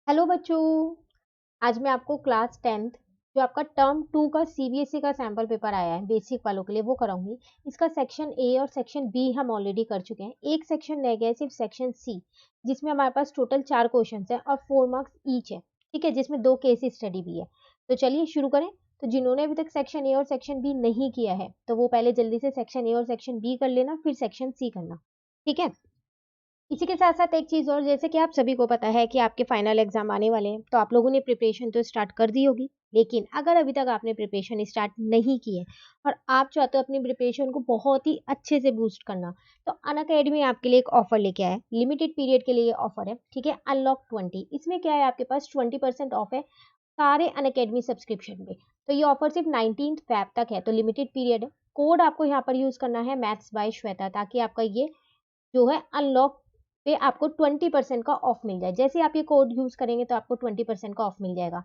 Hello बच्चों। आज मैं आपको क्लास 10th जो आपका टर्म 2 का सीबीएसई का सैंपल पेपर आया है बेसिक वालों के लिए वो कराऊंगी। इसका सेक्शन ए और सेक्शन बी हम ऑलरेडी कर चुके हैं। एक सेक्शन रह गया है सिर्फ सेक्शन सी, जिसमें हमारे पास टोटल 4 क्वेश्चंस हैं और 4 मार्क्स ईच है। ठीक है, जिसमें 2 केस स्टडी भी है। तो चलिए शुरू करें। तो जिन्होंने अभी तक सेक्शन ए और सेक्शन बी नहीं किया है तो वो पहले जल्दी से सेक्शन ए और सेक्शन बी कर लेना, फिर सेक्शन सी करना। ठीक है। इसी के साथ साथ एक चीज़ और, जैसे कि आप सभी को पता है कि आपके फाइनल एग्जाम आने वाले हैं, तो आप लोगों ने प्रिपरेशन तो स्टार्ट कर दी होगी। लेकिन अगर अभी तक आपने प्रिपरेशन स्टार्ट नहीं की है और आप चाहते हो अपनी प्रिपरेशन को बहुत ही अच्छे से बूस्ट करना, तो अनअकैडमी आपके लिए एक ऑफर लेके आया है। लिमिटेड पीरियड के लिए ऑफर है। ठीक है, अनलॉक 20। इसमें क्या है, आपके पास 20% ऑफ है सारे अनअकैडमी सब्सक्रिप्शन पे। तो ये ऑफर सिर्फ 19 फैब तक है, तो लिमिटेड पीरियड है। कोड आपको यहाँ पर यूज करना है मैथ्स बाय श्वेता, ताकि आपका ये जो है अनलॉक पे आपको 20% का ऑफ मिल जाए। जैसे आप ये कोड यूज करेंगे तो आपको 20% का ऑफ मिल जाएगा।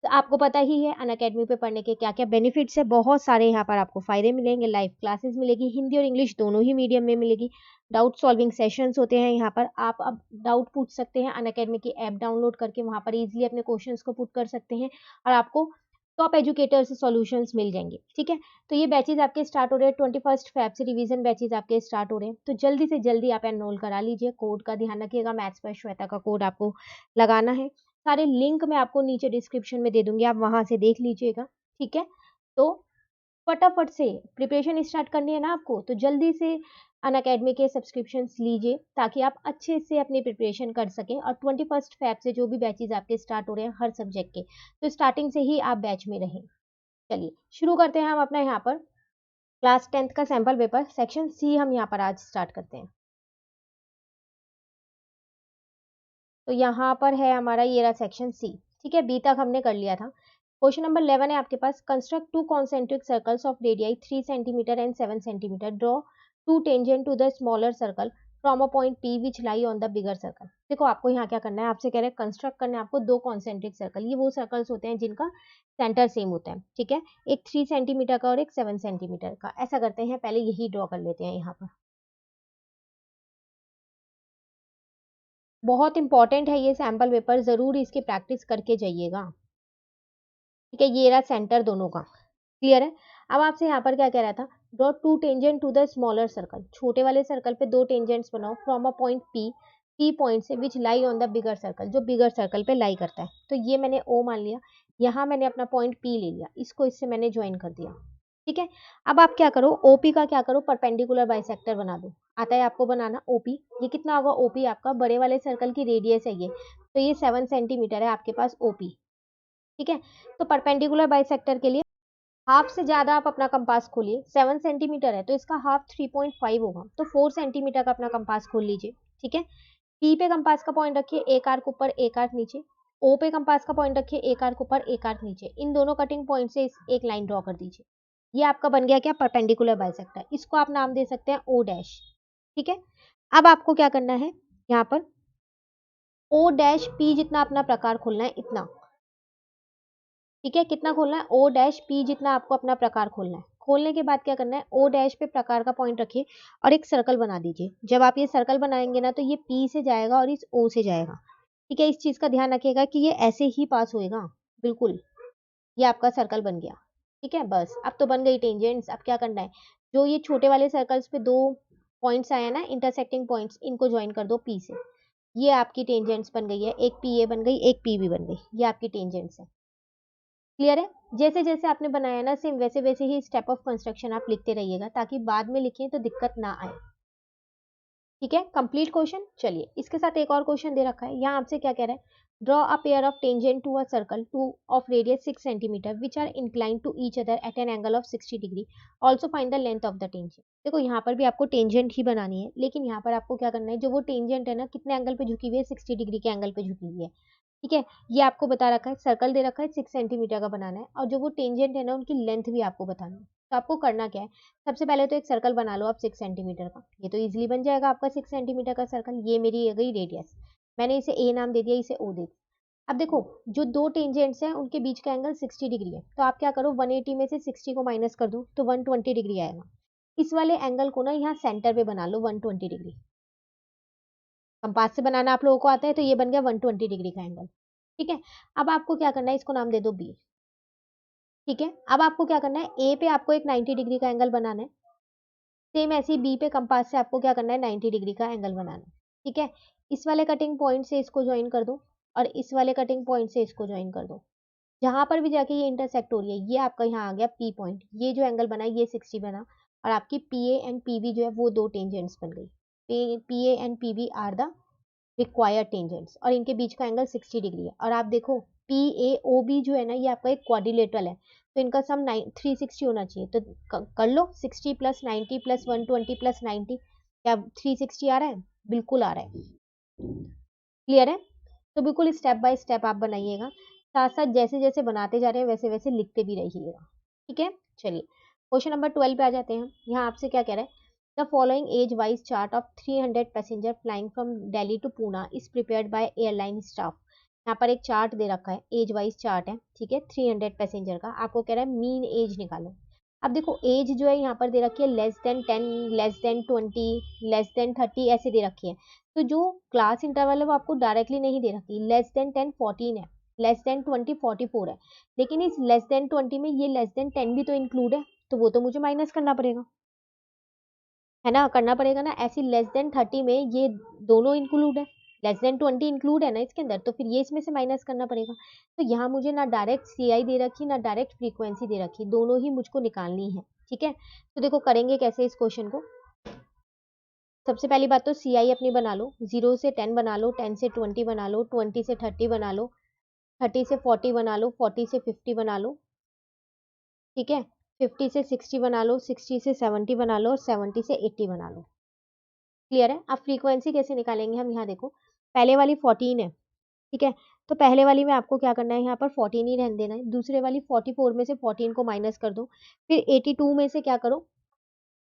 तो आपको पता ही है अनअकैडमी पे पढ़ने के क्या क्या बेनिफिट्स है। बहुत सारे यहाँ पर आपको फायदे मिलेंगे। लाइव क्लासेस मिलेगी, हिंदी और इंग्लिश दोनों ही मीडियम में मिलेगी। डाउट सॉल्विंग सेशंस होते हैं यहाँ पर। आप अब डाउट पूछ सकते हैं अनअकैडमी की ऐप डाउनलोड करके, वहां पर इजिली अपने क्वेश्चंस को पुट कर सकते हैं और आपको टॉप एजुकेटर से सॉल्यूशंस मिल जाएंगे। ठीक है, तो ये बैचेज आपके स्टार्ट हो रहे हैं 21 फैब से। रिवीजन बैचेज आपके स्टार्ट हो रहे हैं, तो जल्दी से जल्दी आप एनरोल करा लीजिए। कोड का ध्यान रखिएगा, मैथ्स पर श्वेता का कोड आपको लगाना है। सारे लिंक मैं आपको नीचे डिस्क्रिप्शन में दे दूंगी, आप वहां से देख लीजिएगा। ठीक है, तो फटाफट से प्रिपरेशन स्टार्ट करनी है ना आपको, तो जल्दी से अनअकैडमी के सब्सक्रिप्शंस लीजिए ताकि आप अच्छे से अपनी प्रिपरेशन कर सकें। और 21 फैब से जो भी बैचेज आपके स्टार्ट हो रहे हैं हर सब्जेक्ट के, तो स्टार्टिंग से ही आप बैच में रहें। चलिए शुरू करते हैं हम अपना यहाँ पर क्लास 10th का सैंपल पेपर सेक्शन सी हम यहाँ पर आज स्टार्ट करते हैं। तो यहाँ पर है हमारा ये रहा सेक्शन सी। ठीक है, बी तक हमने कर लिया था। क्वेश्चन नंबर 11 है आपके पास। Construct two concentric circles of radii 3 centimetre and 7 centimetre. Draw two tangent to the smaller circle from a point P which lie on the bigger circle. देखो आपको यहाँ क्या करना है, आपसे कह रहे हैं कंस्ट्रक्ट करना है आपको दो कॉन्सेंट्रिक सर्कल। ये वो सर्कल्स होते हैं जिनका सेंटर सेम होता है। ठीक है, एक 3 सेंटीमीटर का और एक 7 सेंटीमीटर का। ऐसा करते हैं, पहले यही ड्रॉ कर लेते हैं यहाँ पर। बहुत इंपॉर्टेंट है ये सैंपल पेपर, जरूर इसकी प्रैक्टिस करके जाइएगा। ठीक है, ये रहा सेंटर दोनों का। क्लियर है। अब आपसे यहाँ पर क्या कह रहा था, draw two tangent to the smaller circle. छोटे वाले सर्कल पे दो टेंजेंट्स बनाओ from a point P, P point से, which lie on the bigger circle, जो बिगर सर्कल पे लाई करता है। तो ये मैंने ओ मान लिया, यहाँ मैंने अपना पॉइंट पी ले लिया, इसको इससे मैंने ज्वाइन कर दिया। ठीक है, अब आप क्या करो, ओपी का क्या करो, परपेंडिकुलर बाइसेक्टर बना दो। आता है आपको बनाना ओपी। ये कितना होगा ओपी, आपका बड़े वाले सर्कल की रेडियस है ये, तो ये 7 सेंटीमीटर है आपके पास ओपी। ठीक है, तो परपेंडिकुलर बाइसेक्टर के लिए हाफ से ज्यादा आप अपना कंपास खोलिए। 7 सेंटीमीटर है तो इसका हाफ 3.5 होगा, तो 4 सेंटीमीटर का अपना कंपास खोल लीजिए। ठीक है, पी पे कंपास का पॉइंट रखिए, एक आर्क ऊपर एक आर्क नीचे। ओ पे कंपास का पॉइंट रखिए, एक आर्क ऊपर एक आर्क नीचे। इन दोनों कटिंग पॉइंट से एक लाइन ड्रॉ कर दीजिए। ये आपका बन गया क्या, परपेंडिकुलर बाइसेक्टर। इसको आप नाम दे सकते हैं ओ डैश। ठीक है, अब आपको क्या करना है, यहाँ पर ओ डैश पी जितना अपना प्रकार खोलना है इतना। ठीक है, कितना खोलना है, ओ डैश पी जितना आपको अपना प्रकार खोलना है। खोलने के बाद क्या करना है, ओ डैश पे प्रकार का पॉइंट रखिए और एक सर्कल बना दीजिए। जब आप ये सर्कल बनाएंगे ना, तो ये पी से जाएगा और इस ओ से जाएगा। ठीक है, इस चीज का ध्यान रखिएगा कि ये ऐसे ही पास होएगा। बिल्कुल, ये आपका सर्कल बन गया। ठीक है, बस अब तो बन गई टेंजेंट्स। अब क्या करना है, जो ये छोटे वाले सर्कल्स पे दो पॉइंट्स आए ना, इंटरसेक्टिंग पॉइंट्स, इनको ज्वाइन कर दो पी से। ये आपकी टेंजेंट्स बन गई है, एक पी ए बन गई, एक पी बी बन गई। ये आपकी टेंजेंट्स है। क्लियर है। जैसे जैसे आपने बनाया ना, सेम वैसे वैसे ही स्टेप ऑफ कंस्ट्रक्शन आप लिखते रहिएगा, ताकि बाद में लिखें तो दिक्कत ना आए। ठीक है, कंप्लीट क्वेश्चन। चलिए इसके साथ एक और क्वेश्चन दे रखा है, यहाँ आपसे क्या कह रहा है, draw a pair of tangent to a circle to of radius 6 centimetre which are incline to each other at an angle of 60 degree. Also find the length of the tangent. देखो यहाँ पर भी आपको टेंजेंट ही बनानी है, लेकिन यहाँ पर आपको क्या करना है, जो वो टेंजेंट है ना, कितने एंगल पे झुकी हुई है, 60 डिग्री के एंगल पे झुकी हुई है। ठीक है, ये आपको बता रखा है, सर्कल दे रखा है 6 सेंटीमीटर का बनाना है, और जो वो टेंजेंट है ना, उनकी लेंथ भी आपको बताना है। तो आपको करना क्या है, सबसे पहले तो एक सर्कल बना लो आप 6 सेंटीमीटर का। ये तो इजीली बन जाएगा आपका 6 सेंटीमीटर का सर्कल। ये मेरी ये गई रेडियस, मैंने इसे ए नाम दे दिया, इसे ओ दे दिया। अब देखो, जो दो टेंजेंट्स हैं उनके बीच का एंगल 60 डिग्री है, तो आप क्या करो, 180 में से 60 को माइनस कर दो तो 120 डिग्री आएगा। इस वाले एंगल को ना यहाँ सेंटर पे बना लो 120 डिग्री। कंपास से बनाना आप लोगों को आता है, तो ये बन गया 120 डिग्री का एंगल। ठीक है, अब आपको क्या करना है, इसको नाम दे दो बी। ठीक है, अब आपको क्या करना है, ए पे आपको एक 90 डिग्री का एंगल बनाना है, सेम ऐसे ही बी पे कंपास से आपको क्या करना है, 90 डिग्री का एंगल बनाना है। ठीक है, इस वाले कटिंग पॉइंट से इसको ज्वाइन कर दो और इस वाले कटिंग पॉइंट से इसको ज्वाइन कर दो। जहां पर भी जाके ये इंटरसेक्ट हो रही है, ये आपका यहाँ आ गया पी पॉइंट, ये जो एंगल बना ये 60 बना और आपकी P A and P B जो है वो दो टेंजेंट्स बन गई। P A and P B are the required tangents और इनके बीच का एंगल 60 डिग्री है। और आप देखो पी ए ओ बी जो है ना, ये आपका एक क्वाड्रिलेटरल है, तो इनका सम 360 होना चाहिए। तो कर लो 60 प्लस 90 प्लस 120 प्लस 90, क्या 360 आ रहा है? बिल्कुल आ रहा है। क्लियर है? तो बिल्कुल स्टेप बाय स्टेप आप बनाइएगा, साथ साथ जैसे जैसे बनाते जा रहे हैं वैसे वैसे लिखते भी रहिएगा। ठीक है, चलिए क्वेश्चन नंबर 12 पे आ जाते हैं। यहाँ आपसे क्या कह रहा है, the following age wise chart of 300 passenger flying from Delhi to Poona is prepared by airline staff. यहाँ पर एक चार्ट दे रखा है, एज वाइज चार्ट है। ठीक है, 300 पैसेंजर का आपको कह रहा है मीन एज निकालो। अब देखो एज जो है यहाँ पर दे रखी है <10, <20, <30 ऐसे दे रखी है। तो जो क्लास इंटरवल है वो आपको डायरेक्टली नहीं दे रखी, <10 14 है, <20 44 है, लेकिन इस <20 में ये <10 भी तो इंक्लूड है, तो वो तो मुझे माइनस करना पड़ेगा, है ना, करना पड़ेगा ना। ऐसी <30 में ये दोनों इंक्लूड है, <20 इंक्लूड है ना इसके अंदर, तो फिर ये इसमें से माइनस करना पड़ेगा। तो यहाँ मुझे ना डायरेक्ट सी आई दे रखी ना डायरेक्ट फ्रीक्वेंसी दे रखी, दोनों ही मुझको निकालनी है। ठीक है, तो देखो करेंगे कैसे इस क्वेश्चन को। सबसे पहली बात तो सी आई अपनी बना लो, 0 से 10 बना लो, 10 से 20 बना लो, 20 से 30 बना लो, 30 से 40 बना लो, 40 से 50 बना लो। ठीक है, 50 से 60 बना लो, 60 से 70 बना लो और 70 से 80 बना लो। क्लियर है? अब फ्रीक्वेंसी कैसे निकालेंगे हम, यहाँ देखो पहले वाली 14 है। ठीक है, तो पहले वाली में आपको क्या करना है, यहाँ पर 14 ही रहने देना है। दूसरे वाली 44 में से 14 को माइनस कर दो, फिर 82 में से क्या करो,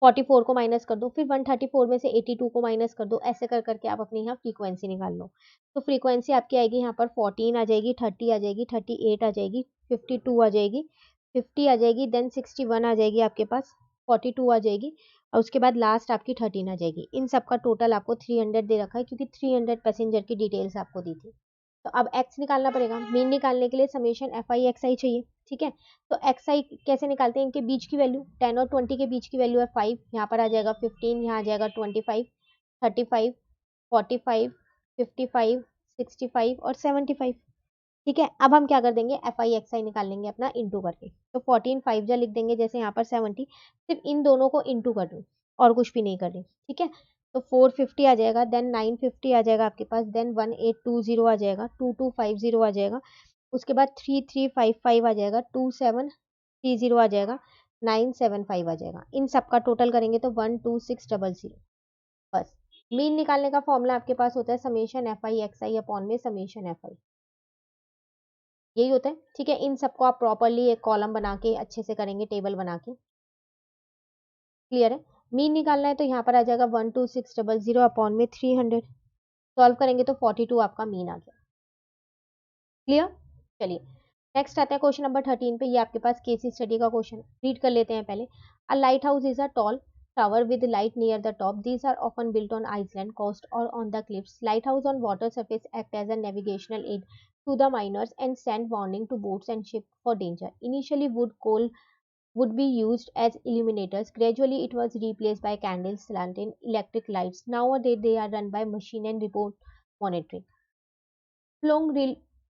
44 को माइनस कर दो, फिर 134 में से 82 को माइनस कर दो। ऐसे कर करके आप अपने यहाँ फ्रीक्वेंसी निकाल लो। तो फ्रीक्वेंसी आपकी आएगी यहाँ पर 14 आ जाएगी, 30 आ जाएगी, 38 आ जाएगी, 52 आ जाएगी, 50 आ जाएगी, देन 61 आ जाएगी आपके पास, 42 आ जाएगी और उसके बाद लास्ट आपकी 13 आ जाएगी। इन सब का टोटल आपको 300 दे रखा है, क्योंकि 300 पैसेंजर की डिटेल्स आपको दी थी। तो अब एक्स निकालना पड़ेगा, मीन निकालने के लिए समेशन एफ आई एक्स आई चाहिए। ठीक है, तो एक्स आई कैसे निकालते हैं, इनके बीच की वैल्यू 10 और 20 के बीच की वैल्यू है 5, यहाँ पर आ जाएगा 15, यहाँ आ जाएगा 25, 35, 45, 55, 65 और 75। ठीक है, अब हम क्या कर देंगे, एफ आई एक्स आई निकाल लेंगे अपना इंटू करके। तो 14 5 जा लिख देंगे, जैसे यहाँ पर 70, सिर्फ इन दोनों को इंटू कर दूँ और कुछ भी नहीं कर रही। ठीक है, तो 450 आ जाएगा, देन 950 आ जाएगा आपके पास, देन 1820 आ जाएगा, 2250 आ जाएगा, उसके बाद 3355 आ जाएगा, 2730 आ जाएगा, 975 आ जाएगा। इन सब का टोटल करेंगे तो 12600। बस मीन निकालने का फॉर्मूला आपके पास होता है summation F I x I upon में समेशन एफ आई, यही होता है। ठीक है, इन सबको आप प्रॉपरली एक कॉलम बना के अच्छे से करेंगे, टेबल बना के। क्लियर है? मीन निकालना है तो यहाँ पर आ जाएगा 12600 अपॉन में 300, सॉल्व करेंगे तो 42 आपका मीन आ गया। क्लियर? चलिए नेक्स्ट आता है क्वेश्चन नंबर 13 पे। ये आपके पास केसी स्टडी का क्वेश्चन है, रीड कर लेते हैं पहले। A lighthouse is a tall tower with light near the top. These are often built on island, coast or on the cliffs. Lighthouse on water surface act as a navigational aid to the miners and send warning to boats and ships for danger. Initially coal would be used as illuminators. Gradually it was replaced by candles, lantern, electric lights. Nowadays they are run by machine and remote monitoring. Long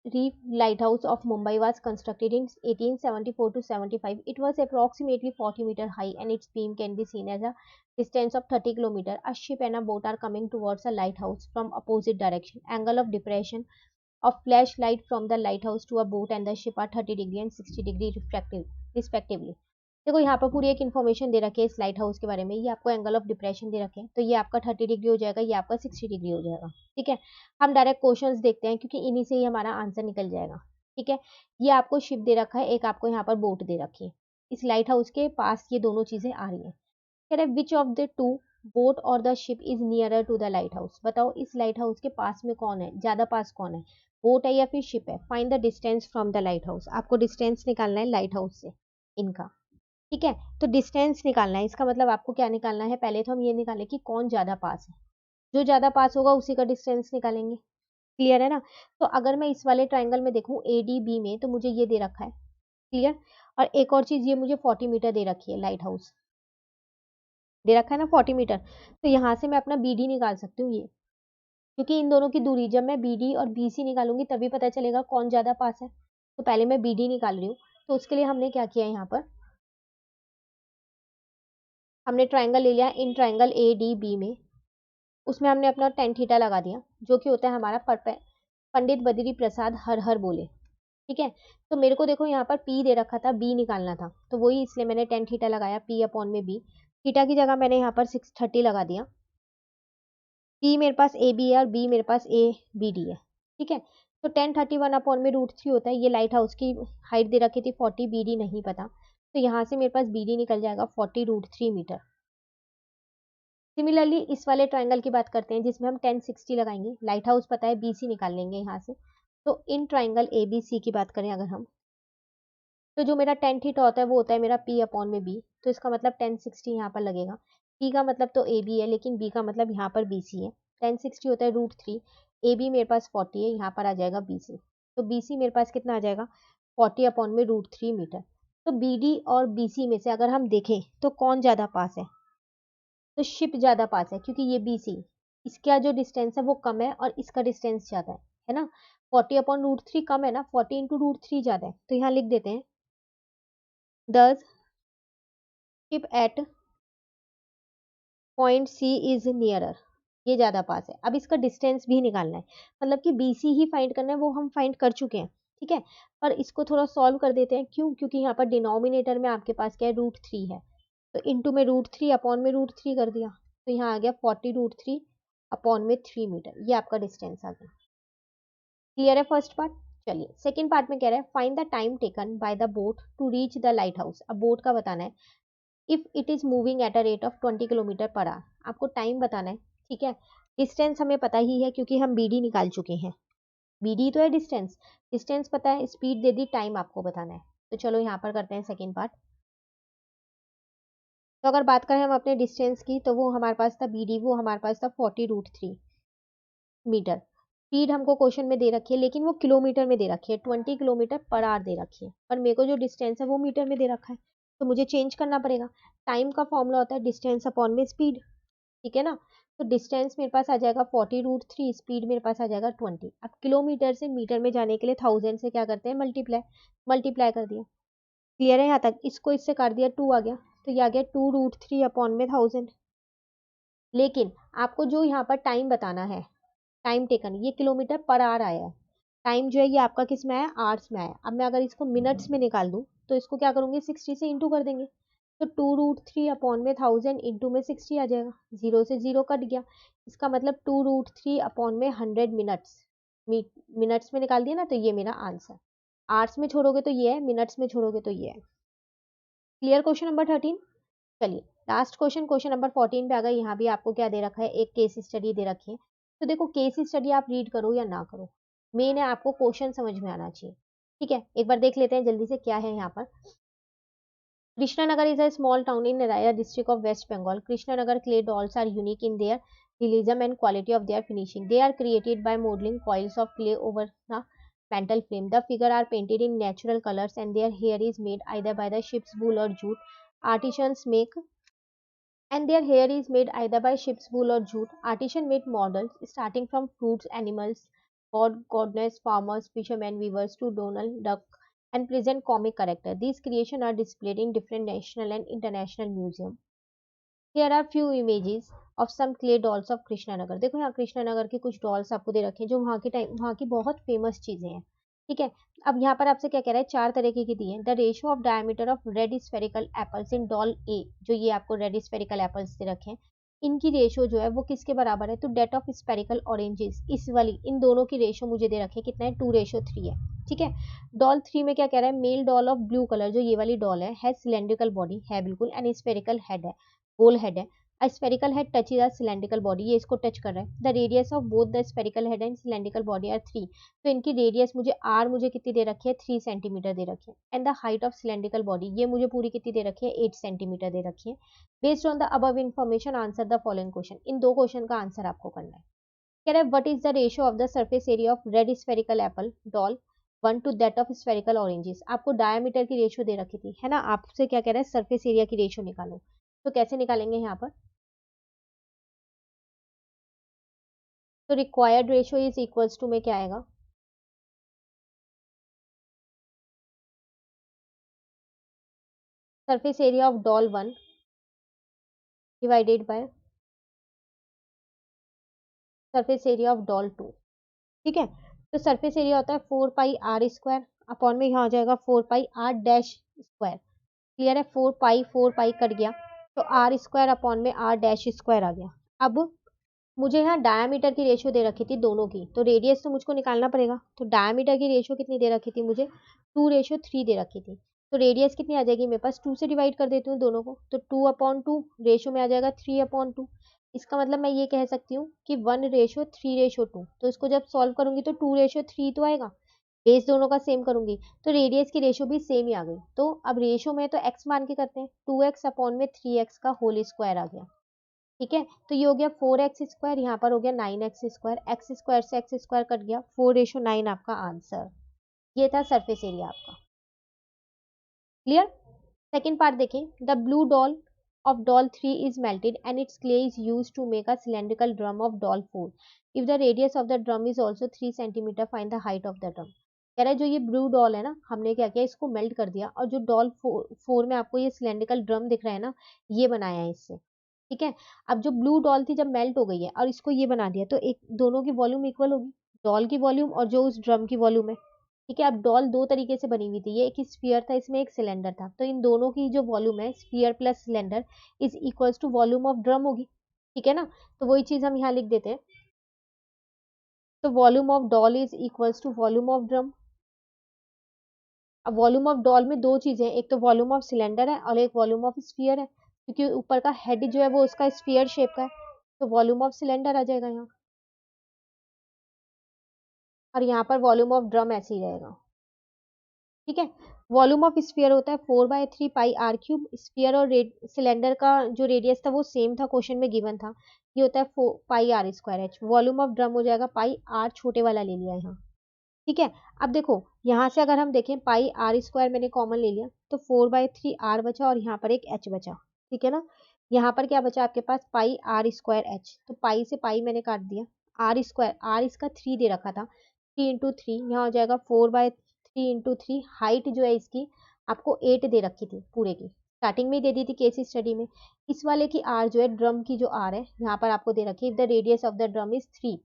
Reef Lighthouse of Mumbai was constructed in 1874 to 75. It was approximately 40 meters high and its beam can be seen as a distance of 30 kilometers. A ship and a boat are coming towards a lighthouse from opposite direction. Angle of depression of flashlight from the lighthouse to a boat and the ship are 30 degree and 60 degree respectively. देखो यहाँ पर पूरी एक information दे रखी है इस light house के बारे में। ये आपको एंगल ऑफ डिप्रेशन दे रखे हैं, तो ये आपका 30 डिग्री हो जाएगा, ये आपका 60 डिग्री हो जाएगा। ठीक है, हम डायरेक्ट क्वेश्चंस देखते हैं क्योंकि इन्हीं से ही हमारा आंसर निकल जाएगा। ठीक है, ये आपको शिप दे रखा है, एक आपको यहाँ पर बोट दे रखी है। इस लाइट हाउस के पास ये दोनों चीजें आ रही है। कह रहे which of the two boat और the ship is nearer to the lighthouse. बताओ इस लाइट हाउस के पास में कौन है, ज्यादा पास कौन है, बोट है या फिर शिप है। Find the distance from the light house. आपको डिस्टेंस निकालना है लाइट हाउस से इनका। ठीक है, तो डिस्टेंस निकालना है, इसका मतलब आपको क्या निकालना है, पहले तो हम ये निकालें कि कौन ज्यादा पास है, जो ज्यादा पास होगा उसी का डिस्टेंस निकालेंगे। क्लियर है ना। तो अगर मैं इस वाले ट्राइंगल में देखूं ADB में, तो मुझे ये दे रखा है, क्लियर। और एक और चीज, ये मुझे 40 मीटर दे रखी है, लाइट हाउस दे रखा है ना 40 मीटर। तो यहाँ से मैं अपना BD निकाल सकती हूँ ये, क्योंकि इन दोनों की दूरी, जब मैं BD और BC निकालूंगी तभी पता चलेगा कौन ज्यादा पास है। तो पहले मैं BD निकाल रही हूँ। तो उसके लिए हमने क्या किया, यहाँ पर हमने ट्राइंगल ले लिया, इन ट्राइंगल ADB में, उसमें हमने अपना टेन थीटा लगा दिया, जो कि होता है हमारा पंडित बद्री प्रसाद हर हर बोले, ठीक है। तो मेरे को देखो यहाँ पर P दे रखा था, B निकालना था, तो वही इसलिए मैंने टेन थीटा लगाया, P अपॉन में B। थीटा की जगह मैंने यहाँ पर 630 लगा दिया। P मेरे पास AB है और B मेरे पास ABD है, ठीक है। तो 1031 अपॉन में √3 होता है। ये लाइट हाउस की हाइट दे रखी थी 40, BD नहीं पता, तो यहाँ से मेरे पास BD निकल जाएगा 40 √3 मीटर। सिमिलरली इस वाले ट्राइंगल की बात करते हैं, जिसमें हम 1060 लगाएंगे, लाइट हाउस पता है, BC निकाल लेंगे यहाँ से। तो इन ट्राइंगल ABC की बात करें अगर हम, तो जो मेरा टेन थीटा होता है वो होता है मेरा P अपॉन में B। तो इसका मतलब 1060 यहाँ पर लगेगा। P का मतलब तो AB है, लेकिन B का मतलब यहाँ पर BC है। 1060 होता है √3, AB मेरे पास 40 है, यहाँ पर आ जाएगा BC। तो BC मेरे पास कितना आ जाएगा, 40 अपॉन में √3 मीटर। तो BD और BC में से अगर हम देखें तो कौन ज़्यादा पास है, तो शिप ज़्यादा पास है, क्योंकि ये BC, इसका जो डिस्टेंस है वो कम है और इसका डिस्टेंस ज़्यादा है ना। 40 अपॉन √3 कम है ना, 40 इंटू √3 ज़्यादा है, तो यहाँ लिख देते हैं thus ship at point C is nearer, ये ज्यादा पास है। अब इसका डिस्टेंस भी निकालना है, मतलब कि BC ही फाइंड करना है, वो हम फाइंड कर चुके हैं, ठीक है। पर इसको थोड़ा सॉल्व कर देते हैं, क्यों, क्योंकि यहाँ पर डिनोमिनेटर में आपके पास क्या है, √3 है। तो इंटू में √3 अपॉन में √3 कर दिया, तो यहाँ आ गया 40 √3 अपॉन में 3 मीटर, ये आपका डिस्टेंस आ गया। क्लियर है फर्स्ट पार्ट। चलिए सेकेंड पार्ट में कह रहा है find the time taken by the boat to reach the lighthouse. अब बोट का बताना है, if it is moving at a rate of 20 kilometre per hour, आपको टाइम बताना है, ठीक है। डिस्टेंस हमें पता ही है क्योंकि हम BD निकाल चुके हैं, BD तो है डिस्टेंस, डिस्टेंस पता है, स्पीड दे दी, टाइम आपको बताना है। तो चलो यहाँ पर करते हैं सेकेंड पार्ट। तो अगर बात करें हम अपने डिस्टेंस की, तो वो हमारे पास था BD, वो हमारे पास था 40 √3 मीटर। स्पीड हमको क्वेश्चन में दे रखी है, लेकिन वो किलोमीटर में दे रखी है, 20 किलोमीटर पर आवर दे रखी है, पर मेरे को जो डिस्टेंस है वो मीटर में दे रखा है, तो मुझे चेंज करना पड़ेगा। टाइम का फॉर्मूला होता है डिस्टेंस अपॉन में स्पीड, ठीक है ना। तो डिस्टेंस मेरे पास आ जाएगा 40 √3, स्पीड मेरे पास आ जाएगा 20। अब किलोमीटर से मीटर में जाने के लिए 1000 से क्या करते हैं, मल्टीप्लाई, मल्टीप्लाई कर दिया। क्लियर है यहाँ तक, इसको इससे काट दिया, 2 आ गया, तो ये आ गया 2 √3 अपॉन में 1000। लेकिन आपको जो यहाँ पर टाइम बताना है, टाइम टेकन, ये किलोमीटर पर आवर आया है, टाइम जो है ये आपका किस में आया, आवर्स में आया। अब मैं अगर इसको मिनट्स में निकाल दूं, तो इसको क्या करूंगी, 60 से इंटू कर देंगे, तो 2 √3 अपॉन में 1000 इंटू में 60 आ जाएगा, जीरो से जीरो कट गया, इसका मतलब 2 √3 अपॉन में 100 मिनट्स, मिनट्स में निकाल दिया ना, तो ये मेरा आंसर। आवर्स में छोड़ोगे तो ये है, मिनट्स में छोड़ोगे तो ये है। Clear question number 13। चलिए लास्ट क्वेश्चन, क्वेश्चन नंबर 14 पे आ गए। यहाँ भी आपको क्या दे रखा है, एक केस स्टडी दे रखी है। तो देखो केस स्टडी आप रीड करो या ना करो, मेन है आपको क्वेश्चन समझ में आना चाहिए, ठीक है। एक बार देख लेते हैं जल्दी से क्या है यहाँ पर। Krishnanagar is a small town in Raya district of West Bengal. Krishnanagar clay dolls are unique in their realism and quality of their finishing. They are created by modeling coils of clay over the mantle frame. The figures are painted in natural colors and their hair is made either by the sheep's wool or jute. Artisans make and their hair is made either by sheep's wool or jute. Artisan made models starting from fruits, animals, god, goddess, farmers, fishermen, weavers to Donald Duck and present comic character. These creations are displayed in different national and international museums. Here are few images of some clay dolls of Krishnanagar. देखो यहाँ कृष्णानगर की कुछ dolls आपको दे रखे हैं, जो वहाँ की बहुत फेमस चीजें हैं, ठीक है। अब यहाँ पर आपसे क्या कह रहा है, 4 तरीके की दी है। The ratio of diameter of red spherical apples in doll A, जो ये आपको रेड स्फेरिकल एप्पल्स दे रखे हैं, इनकी रेशियो जो है वो किसके बराबर है, तो डेट ऑफ स्पेरिकल ऑरेंजेस, इस वाली, इन दोनों की रेशियो मुझे दे रखे कितना है, 2:3 है, ठीक है। डॉल 3 में क्या कह रहा है, male doll of blue colour, जो ये वाली डॉल है सिलेंड्रिकल बॉडी है बिल्कुल, एंड स्पेरिकल हेड है, गोल हेड है। Spherical head touch the cylindrical body, ये इसको टच कर रहा है। The radius of both the spherical head and cylindrical body are 3, तो इनकी रेडियस मुझे आर मुझे कितनी दे रखी है, 3 सेंटीमीटर दे रखी है। And the height of cylindrical body, ये मुझे पूरी कितनी दे रखी है, 8 सेंटीमीटर दे रखी है। Based on the above information answer the following question, इन दो क्वेश्चन का आंसर आपको करना है। कह रहा है what is the ratio of the surface area of red spherical apple doll 1 to that of spherical oranges. आपको डायमीटर की रेशियो दे रखी थी, है ना, आपसे क्या कह रहा है सरफेस एरिया की रेशियो निकालो। तो कैसे निकालेंगे यहाँ पर, तो required ratio is equals to में क्या आएगा, surface area of doll 1 divided by surface area of doll 2। ठीक है, तो सरफेस एरिया होता है 4 पाई आर स्क्वायर अपॉन में यहाँ आ जाएगा 4 पाई आर डैश स्क्वायर। क्लियर है, 4 पाई कट गया तो आर स्क्वायर अपॉन में आर डैश स्क्वायर आ गया। अब मुझे यहाँ डायामीटर की रेशियो दे रखी थी दोनों की, तो रेडियस तो मुझको निकालना पड़ेगा। तो डायामीटर की रेशियो कितनी दे रखी थी मुझे, 2:3 दे रखी थी। तो रेडियस कितनी आ जाएगी मेरे पास, 2 से डिवाइड कर देती हूँ दोनों को, तो 2/2 रेशियो में आ जाएगा 3/2। इसका मतलब मैं ये कह सकती हूँ कि 1:3:2। तो इसको जब सॉल्व करूंगी तो 2:3 तो आएगा, बेस दोनों का सेम करूंगी तो रेडियस की रेशियो भी सेम ही आ गई। तो अब रेशियो में तो एक्स मान के करते हैं, 2x अपॉन में 3x का होल स्क्वायर आ गया। ठीक है, तो ये हो गया 4x स्क्वायर, यहाँ पर हो गया 9x स्क्वायर, एक्स स्क्वायर से एक्स स्क्वायर कट गया, 4:9 आपका आंसर। ये था सरफेस एरिया आपका। क्लियर। सेकेंड पार्ट देखें, the blue doll of doll 3 is melted and its clay is used to make a cylindrical drum of doll 4. If the radius of the drum is also 3 cm, find the height of the drum. कह रहा है जो ये blue doll है ना, हमने क्या किया इसको मेल्ट कर दिया और जो डॉल 4 में आपको ये सिलेंड्रिकल ड्रम दिख रहा है ना, ये बनाया है इससे। ठीक है, अब जो ब्लू डॉल थी जब मेल्ट हो गई है और इसको ये बना दिया, तो एक दोनों की वॉल्यूम इक्वल होगी, डॉल की वॉल्यूम और जो उस ड्रम की वॉल्यूम है। ठीक है, अब डॉल दो तरीके से बनी हुई थी, ये एक स्फीयर था, इसमें एक सिलेंडर था, तो इन दोनों की जो वॉल्यूम है sphere plus cylinder is equals to volume of drum होगी। ठीक है ना, तो वही चीज हम यहाँ लिख देते हैं, तो volume of doll is equals to volume of drum. अब वॉल्यूम ऑफ डॉल में दो चीजें हैं, एक तो वॉल्यूम ऑफ सिलेंडर है और एक वॉल्यूम ऑफ स्फीयर है, क्योंकि ऊपर का हेड जो है वो उसका स्फीयर शेप का है, तो वॉल्यूम ऑफ सिलेंडर आ जाएगा यहाँ, और यहाँ पर वॉल्यूम ऑफ ड्रम ऐसे ही रहेगा। ठीक है, वॉल्यूम ऑफ स्फीयर होता है 4/3 πr³ स्फीयर और सिलेंडर का जो रेडियस था वो सेम था, क्वेश्चन में गिवन था, ये होता है 4πr²h। वॉल्यूम ऑफ ड्रम हो जाएगा πr, छोटे वाला ले लिया यहाँ। ठीक है, अब देखो यहाँ से अगर हम देखें πr² मैंने कॉमन ले लिया तो 4/3r बचा और यहाँ पर एक h बचा। ठीक है ना, यहाँ पर क्या बचा आपके पास πr²h, तो पाई से पाई मैंने काट दिया, r², r इसका 3 दे रखा था, 3 × 3 यहाँ हो जाएगा 4/3 × 3। हाइट जो है इसकी आपको 8 दे रखी थी पूरे की, स्टार्टिंग में ही दे दी थी केस स्टडी में। इस वाले की आर जो है, ड्रम की जो आर है यहाँ पर आपको दे रखी है, the radius of the drum is 3,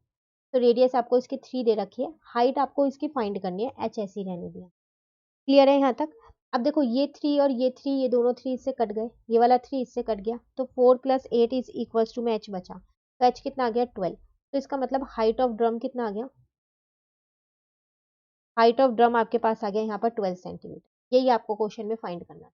तो रेडियस आपको इसकी 3 दे रखी है, हाइट आपको इसकी फाइंड करनी है, एच ऐसी रहने दिया। क्लियर है यहाँ तक। अब देखो ये 3 और ये 3, ये दोनों 3 इससे कट गए, ये वाला 3 इससे कट गया, तो 4 + 8 इज इक्वल्स टू में एच बचा, तो एच कितना आ गया 12। तो इसका मतलब हाइट ऑफ ड्रम कितना आ गया, हाइट ऑफ ड्रम आपके पास आ गया यहाँ पर 12 सेंटीमीटर। यही आपको क्वेश्चन में फाइंड करना है।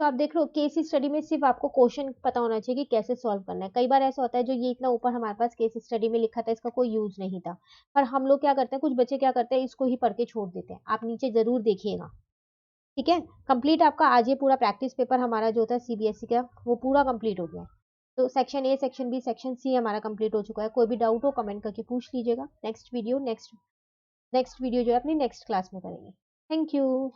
तो आप देख लो केस स्टडी में सिर्फ आपको क्वेश्चन पता होना चाहिए कि कैसे सॉल्व करना है। कई बार ऐसा होता है जो ये इतना ऊपर हमारे पास केस स्टडी में लिखा था इसका कोई यूज नहीं था, पर हम लोग क्या करते हैं, कुछ बच्चे क्या करते हैं इसको ही पढ़ के छोड़ देते हैं। आप नीचे जरूर देखिएगा। ठीक है, कंप्लीट आपका आज ये पूरा प्रैक्टिस पेपर हमारा जो होता है सीबीएसई का वो पूरा कंप्लीट हो गया। तो section A, section B, section C हमारा कंप्लीट हो चुका है। कोई भी डाउट हो कमेंट करके पूछ लीजिएगा। नेक्स्ट वीडियो जो है अपनी नेक्स्ट क्लास में करेंगे। Thank you.